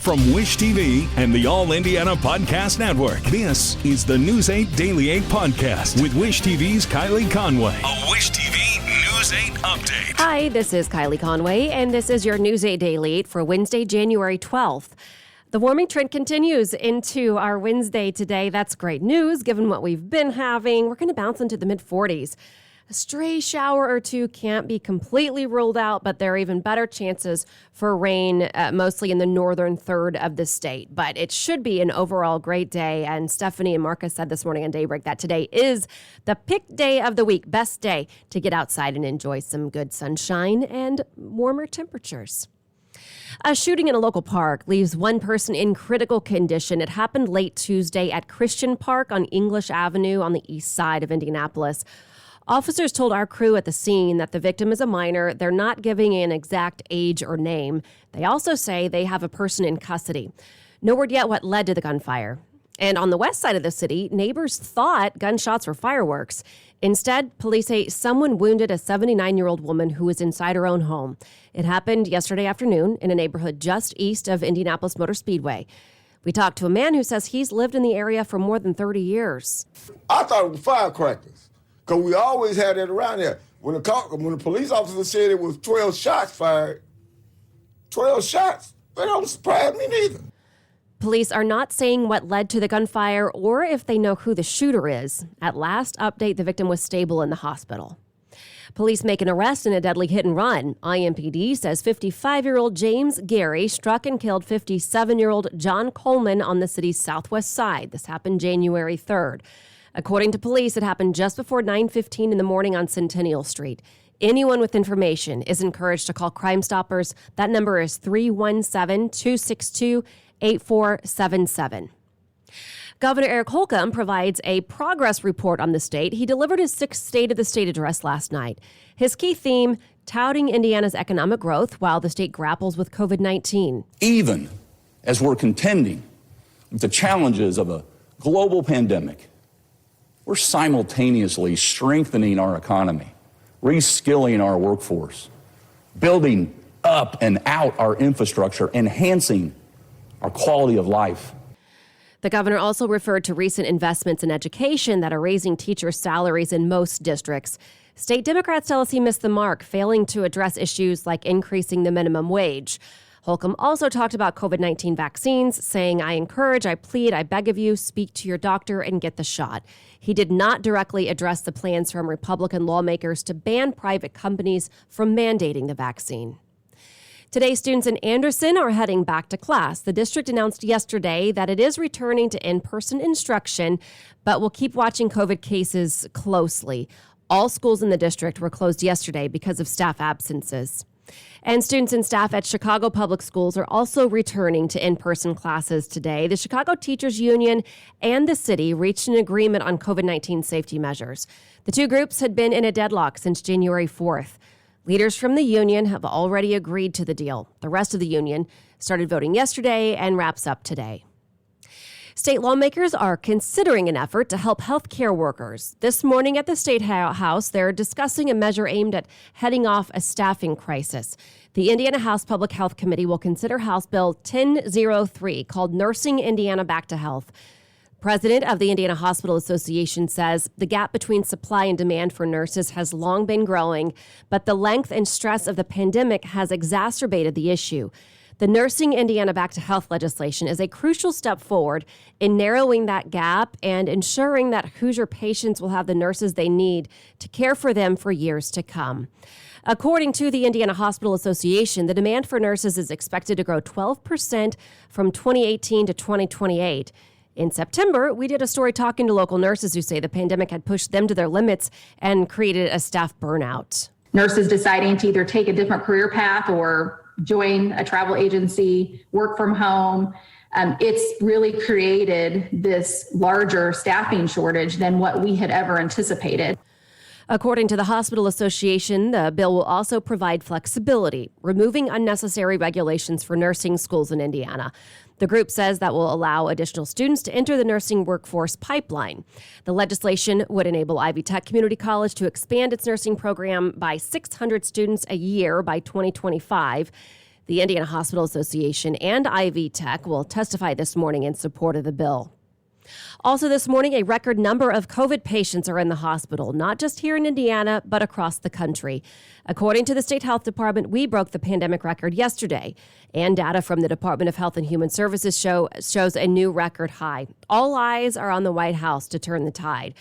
From Wish TV and the All Indiana Podcast Network, this is the News 8 Daily 8 Podcast with Wish TV's Kylie Conway. A Wish TV News 8 update. Hi, this is Kylie Conway, and this is your News 8 Daily 8 for Wednesday, January 12th. The warming trend continues into our Wednesday today. That's great news, given what we've been having. We're going to bounce into the mid-40s. A stray shower or two can't be completely ruled out, but there are even better chances for rain, mostly in the northern third of the state. But it should be an overall great day. And Stephanie and Marcus said this morning on Daybreak that today is the pick day of the week, best day to get outside and enjoy some good sunshine and warmer temperatures. A shooting in a local park leaves one person in critical condition. It happened late Tuesday at Christian Park on English Avenue on the east side of Indianapolis. Officers told our crew at the scene that the victim is a minor. They're not giving an exact age or name. They also say they have a person in custody. No word yet what led to the gunfire. And on the west side of the city, neighbors thought gunshots were fireworks. Instead, police say someone wounded a 79-year-old woman who was inside her own home. It happened yesterday afternoon in a neighborhood just east of Indianapolis Motor Speedway. We talked to a man who says he's lived in the area for more than 30 years. I thought it was firecrackers. Because we always had that around here. When the police officer said it was 12 shots fired, 12 shots, that don't surprise me neither. Police are not saying what led to the gunfire or if they know who the shooter is. At last update, the victim was stable in the hospital. Police make an arrest in a deadly hit and run. IMPD says 55-year-old James Gary struck and killed 57-year-old John Coleman on the city's southwest side. This happened January 3rd. According to police, it happened just before 9:15 in the morning on Centennial Street. Anyone with information is encouraged to call Crime Stoppers. That number is 317-262-8477. Governor Eric Holcomb provides a progress report on the state. He delivered his sixth State of the State address last night. His key theme, touting Indiana's economic growth while the state grapples with COVID-19. Even as we're contending with the challenges of a global pandemic, we're simultaneously strengthening our economy, reskilling our workforce, building up and out our infrastructure, enhancing our quality of life. The governor also referred to recent investments in education that are raising teachers' salaries in most districts. State Democrats tell us he missed the mark, failing to address issues like increasing the minimum wage. Holcomb also talked about COVID-19 vaccines, saying, I encourage, I plead, I beg of you, speak to your doctor and get the shot. He did not directly address the plans from Republican lawmakers to ban private companies from mandating the vaccine. Today, students in Anderson are heading back to class. The district announced yesterday that it is returning to in-person instruction, but will keep watching COVID cases closely. All schools in the district were closed yesterday because of staff absences. And students and staff at Chicago Public Schools are also returning to in-person classes today. The Chicago Teachers Union and the city reached an agreement on COVID-19 safety measures. The two groups had been in a deadlock since January 4th. Leaders from the union have already agreed to the deal. The rest of the union started voting yesterday and wraps up today. State lawmakers are considering an effort to help healthcare workers. This morning at the State House, they're discussing a measure aimed at heading off a staffing crisis. The Indiana House Public Health Committee will consider House Bill 1003, called Nursing Indiana Back to Health. President of the Indiana Hospital Association says the gap between supply and demand for nurses has long been growing, but the length and stress of the pandemic has exacerbated the issue. The Nursing Indiana Back to Health legislation is a crucial step forward in narrowing that gap and ensuring that Hoosier patients will have the nurses they need to care for them for years to come. According to the Indiana Hospital Association, the demand for nurses is expected to grow 12% from 2018 to 2028. In September, we did a story talking to local nurses who say the pandemic had pushed them to their limits and created a staff burnout. Nurses deciding to either take a different career path or join a travel agency, work from home. It's really created this larger staffing shortage than what we had ever anticipated. According to the Hospital Association, the bill will also provide flexibility, removing unnecessary regulations for nursing schools in Indiana. The group says that will allow additional students to enter the nursing workforce pipeline. The legislation would enable Ivy Tech Community College to expand its nursing program by 600 students a year by 2025. The Indiana Hospital Association and Ivy Tech will testify this morning in support of the bill. Also this morning, a record number of COVID patients are in the hospital, not just here in Indiana, but across the country. According to the State Health Department, we broke the pandemic record yesterday, and data from the Department of Health and Human Services shows a new record high. All eyes are on the White House to turn the tide.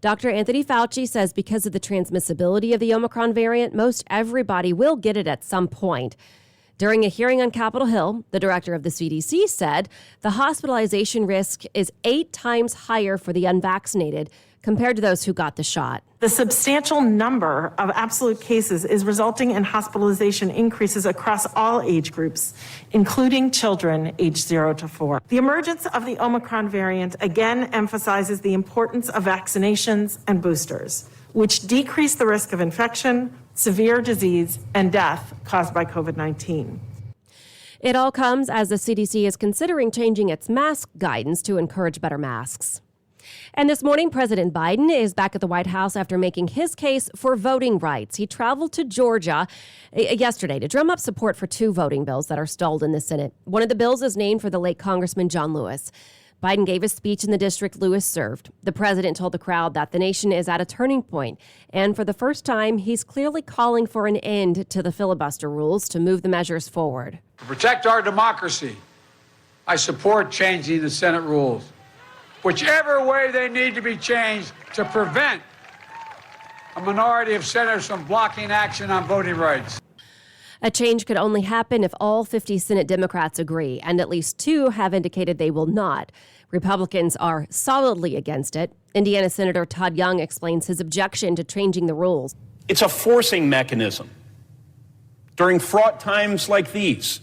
Dr. Anthony Fauci says because of the transmissibility of the Omicron variant, most everybody will get it at some point. During a hearing on Capitol Hill, the director of the CDC said the hospitalization risk is 8 times higher for the unvaccinated compared to those who got the shot. The substantial number of absolute cases is resulting in hospitalization increases across all age groups, including children aged 0 to 4. The emergence of the Omicron variant again emphasizes the importance of vaccinations and boosters, which decrease the risk of infection, severe disease, and death caused by COVID-19. It all comes as the CDC is considering changing its mask guidance to encourage better masks. And this morning, President Biden is back at the White House after making his case for voting rights. He traveled to Georgia yesterday to drum up support for 2 voting bills that are stalled in the Senate. One of the bills is named for the late Congressman John Lewis. Biden gave a speech in the district Lewis served. The president told the crowd that the nation is at a turning point, and for the first time, he's clearly calling for an end to the filibuster rules to move the measures forward. To protect our democracy, I support changing the Senate rules, whichever way they need to be changed to prevent a minority of senators from blocking action on voting rights. A change could only happen if all 50 Senate Democrats agree, and at least 2 have indicated they will not. Republicans are solidly against it. Indiana Senator Todd Young explains his objection to changing the rules. It's a forcing mechanism during fraught times like these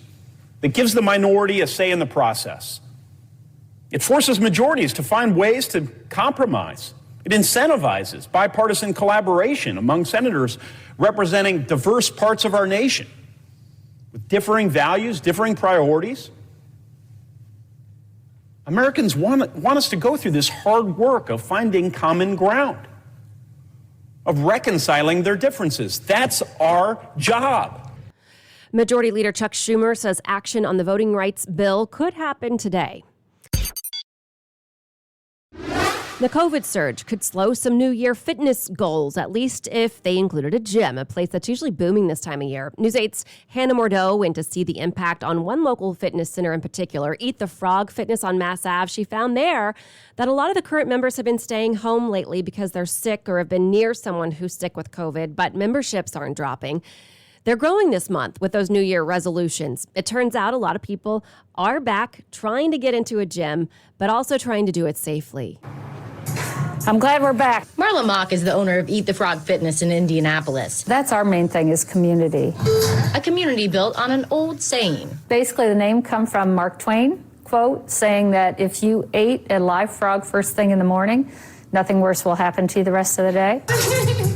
that gives the minority a say in the process. It forces majorities to find ways to compromise. It incentivizes bipartisan collaboration among senators representing diverse parts of our nation with differing values, differing priorities. Americans want us to go through this hard work of finding common ground, of reconciling their differences. That's our job. Majority Leader Chuck Schumer says action on the voting rights bill could happen today. The COVID surge could slow some New Year fitness goals, at least if they included a gym, a place that's usually booming this time of year. News 8's Hannah Mordeau went to see the impact on one local fitness center in particular, Eat the Frog Fitness on Mass Ave. She found there that a lot of the current members have been staying home lately because they're sick or have been near someone who's sick with COVID, but memberships aren't dropping. They're growing this month with those New Year resolutions. It turns out a lot of people are back trying to get into a gym, but also trying to do it safely. I'm glad we're back. Marla Mock is the owner of Eat the Frog Fitness in Indianapolis. That's our main thing is community. A community built on an old saying. Basically, the name comes from Mark Twain quote saying that if you ate a live frog first thing in the morning, nothing worse will happen to you the rest of the day.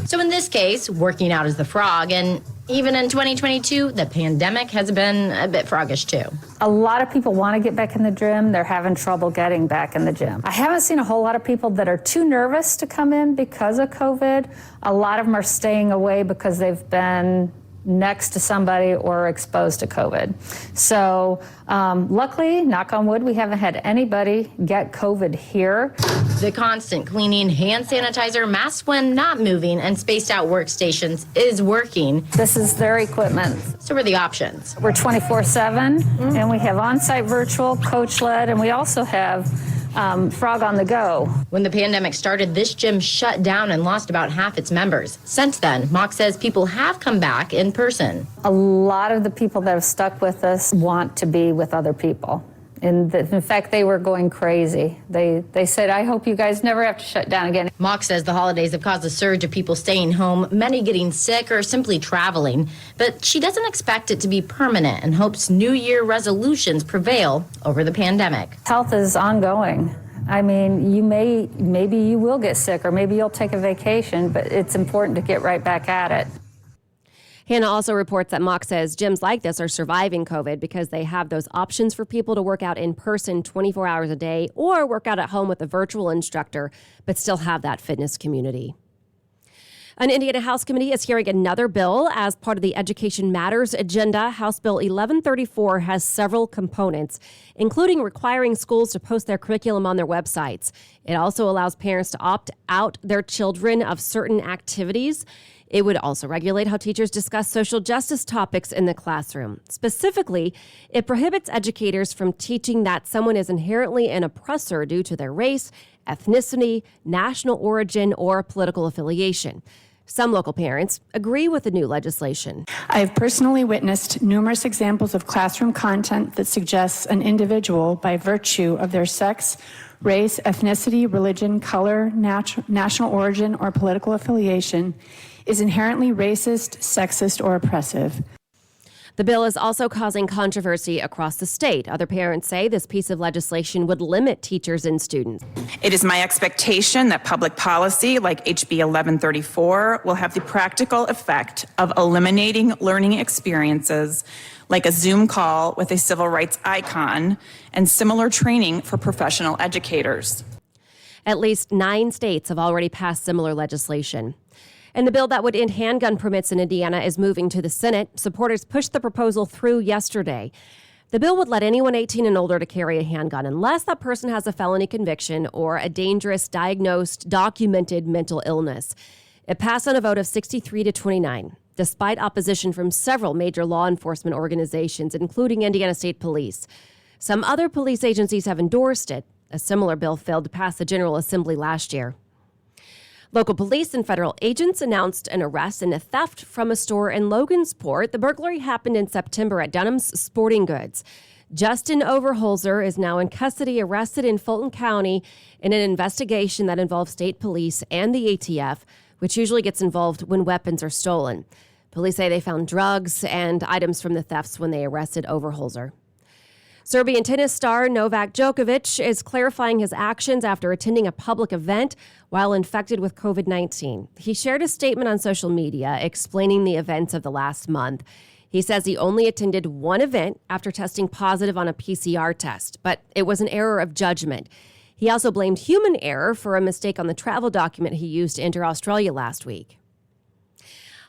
So in this case, working out as the frog, and even in 2022, the pandemic has been a bit froggish too. A lot of people want to get back in the gym. They're having trouble getting back in the gym. I haven't seen a whole lot of people that are too nervous to come in because of COVID. A lot of them are staying away because they've been next to somebody or exposed to COVID. So luckily, knock on wood, we haven't had anybody get COVID here. The constant cleaning, hand sanitizer, masks when not moving, and spaced out workstations is working. This is their equipment. So what are the options? We're 24/7, and we have on-site virtual, coach-led, and we also have Frog on the Go. When the pandemic started, this gym shut down and lost about half its members. Since then, Mock says people have come back in person. A lot of the people that have stuck with us want to be with other people. In fact, they were going crazy. They said, I hope you guys never have to shut down again. Mock says the holidays have caused a surge of people staying home, many getting sick or simply traveling. But she doesn't expect it to be permanent and hopes New Year resolutions prevail over the pandemic. Health is ongoing. I mean, maybe you will get sick or maybe you'll take a vacation, but it's important to get right back at it. Hannah also reports that Mock says gyms like this are surviving COVID because they have those options for people to work out in person 24 hours a day or work out at home with a virtual instructor, but still have that fitness community. An Indiana House committee is hearing another bill as part of the Education Matters agenda. House Bill 1134 has several components, including requiring schools to post their curriculum on their websites. It also allows parents to opt out their children of certain activities. It would also regulate how teachers discuss social justice topics in the classroom. Specifically, it prohibits educators from teaching that someone is inherently an oppressor due to their race, ethnicity, national origin, or political affiliation. Some local parents agree with the new legislation. I have personally witnessed numerous examples of classroom content that suggests an individual, by virtue of their sex, race, ethnicity, religion, color, national origin, or political affiliation, is inherently racist, sexist, or oppressive. The bill is also causing controversy across the state. Other parents say this piece of legislation would limit teachers and students. It is my expectation that public policy like HB 1134 will have the practical effect of eliminating learning experiences like a Zoom call with a civil rights icon and similar training for professional educators. At least 9 states have already passed similar legislation. And the bill that would end handgun permits in Indiana is moving to the Senate. Supporters pushed the proposal through yesterday. The bill would let anyone 18 and older to carry a handgun unless that person has a felony conviction or a dangerous, diagnosed, documented mental illness. It passed on a vote of 63 to 29, despite opposition from several major law enforcement organizations, including Indiana State Police. Some other police agencies have endorsed it. A similar bill failed to pass the General Assembly last year. Local police and federal agents announced an arrest in a theft from a store in Logansport. The burglary happened in September at Dunham's Sporting Goods. Justin Overholzer is now in custody, arrested in Fulton County in an investigation that involves state police and the ATF, which usually gets involved when weapons are stolen. Police say they found drugs and items from the thefts when they arrested Overholzer. Serbian tennis star Novak Djokovic is clarifying his actions after attending a public event while infected with COVID-19. He shared a statement on social media explaining the events of the last month. He says he only attended one event after testing positive on a PCR test, but it was an error of judgment. He also blamed human error for a mistake on the travel document he used to enter Australia last week.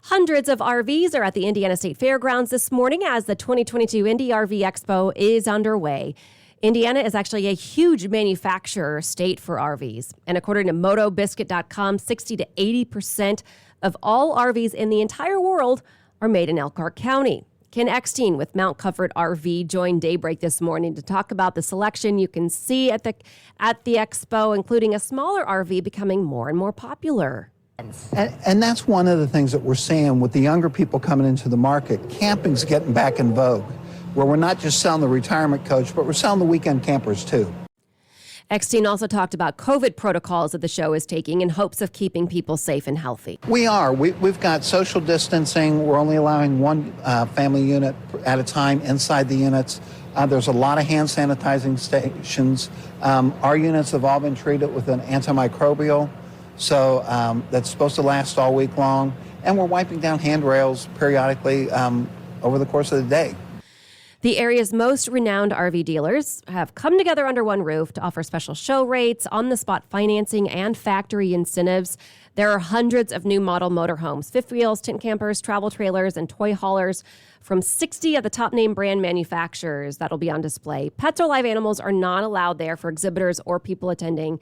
Hundreds of RVs are at the Indiana State Fairgrounds this morning as the 2022 Indy RV Expo is underway. Indiana is actually a huge manufacturer state for RVs. And according to MotoBiscuit.com, 60 to 80% of all RVs in the entire world are made in Elkhart County. Ken Eckstein with Mount Comfort RV joined Daybreak this morning to talk about the selection you can see at the expo, including a smaller RV becoming more and more popular. And that's one of the things that we're seeing with the younger people coming into the market. Camping's getting back in vogue, where we're not just selling the retirement coach, but we're selling the weekend campers too. Eckstein also talked about COVID protocols that the show is taking in hopes of keeping people safe and healthy. We are. We've got social distancing. We're only allowing one family unit at a time inside the units. There's a lot of hand sanitizing stations. Our units have all been treated with an antimicrobial. So that's supposed to last all week long. And we're wiping down handrails periodically over the course of the day. The area's most renowned RV dealers have come together under one roof to offer special show rates, on-the-spot financing, and factory incentives. There are hundreds of new model motorhomes, fifth wheels, tent campers, travel trailers, and toy haulers from 60 of the top name brand manufacturers that'll be on display. Pets or live animals are not allowed there for exhibitors or people attending,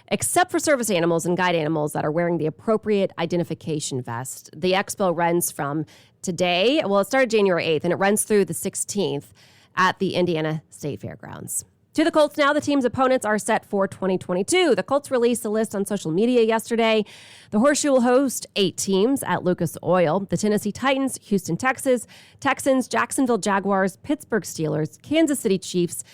except for service animals and guide animals that are wearing the appropriate identification vest. The expo runs from today, well, it started January 8th, and it runs through the 16th at the Indiana State Fairgrounds. To the Colts now, the team's opponents are set for 2022. The Colts released a list on social media yesterday. The Horseshoe will host 8 teams at Lucas Oil: the Tennessee Titans, Houston Texans, Jacksonville Jaguars, Pittsburgh Steelers, Kansas City Chiefs,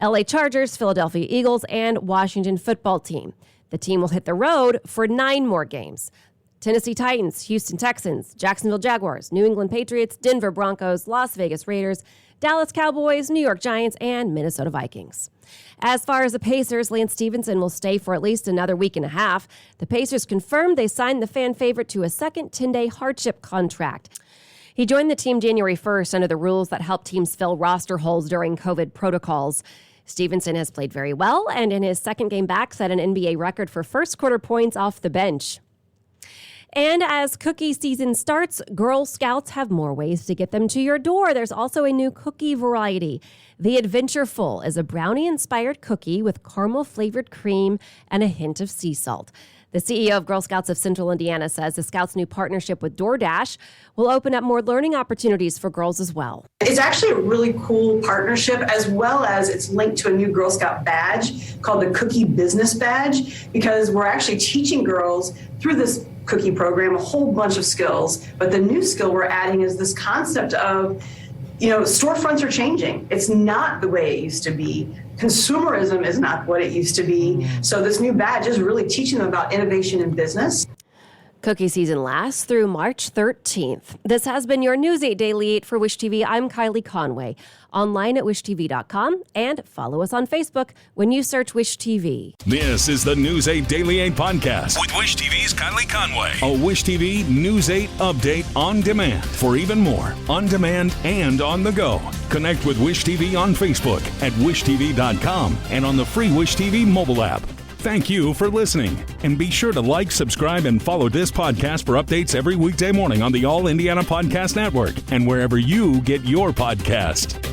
LA Chargers, Philadelphia Eagles, and Washington Football Team. The team will hit the road for 9 more games. Tennessee Titans, Houston Texans, Jacksonville Jaguars, New England Patriots, Denver Broncos, Las Vegas Raiders, Dallas Cowboys, New York Giants, and Minnesota Vikings. As far as the Pacers, Lance Stevenson will stay for at least another week and a half. The Pacers confirmed they signed the fan favorite to a second 10-day hardship contract. He joined the team January 1st under the rules that help teams fill roster holes during COVID protocols. Stevenson has played very well, and in his second game back set an NBA record for first quarter points off the bench. And as cookie season starts, Girl Scouts have more ways to get them to your door. There's also a new cookie variety. The Adventureful is a brownie-inspired cookie with caramel-flavored cream and a hint of sea salt. The CEO of Girl Scouts of Central Indiana says the Scouts' new partnership with DoorDash will open up more learning opportunities for girls as well. It's actually a really cool partnership, as well as it's linked to a new Girl Scout badge called the Cookie Business Badge, because we're actually teaching girls through this cookie program a whole bunch of skills. But the new skill we're adding is this concept of, storefronts are changing. It's not the way it used to be. Consumerism is not what it used to be. So this new badge is really teaching them about innovation in business. Cookie season lasts through March 13th. This has been your News 8 Daily 8 for Wish TV. I'm Kylie Conway. Online at wishtv.com and follow us on Facebook when you search Wish TV. This is the News 8 Daily 8 podcast with Wish TV's Kylie Conway. A Wish TV News 8 update on demand. For even more, on demand and on the go. Connect with Wish TV on Facebook at wishtv.com and on the free Wish TV mobile app. Thank you for listening. And be sure to like, subscribe, and follow this podcast for updates every weekday morning on the All Indiana Podcast Network and wherever you get your podcast.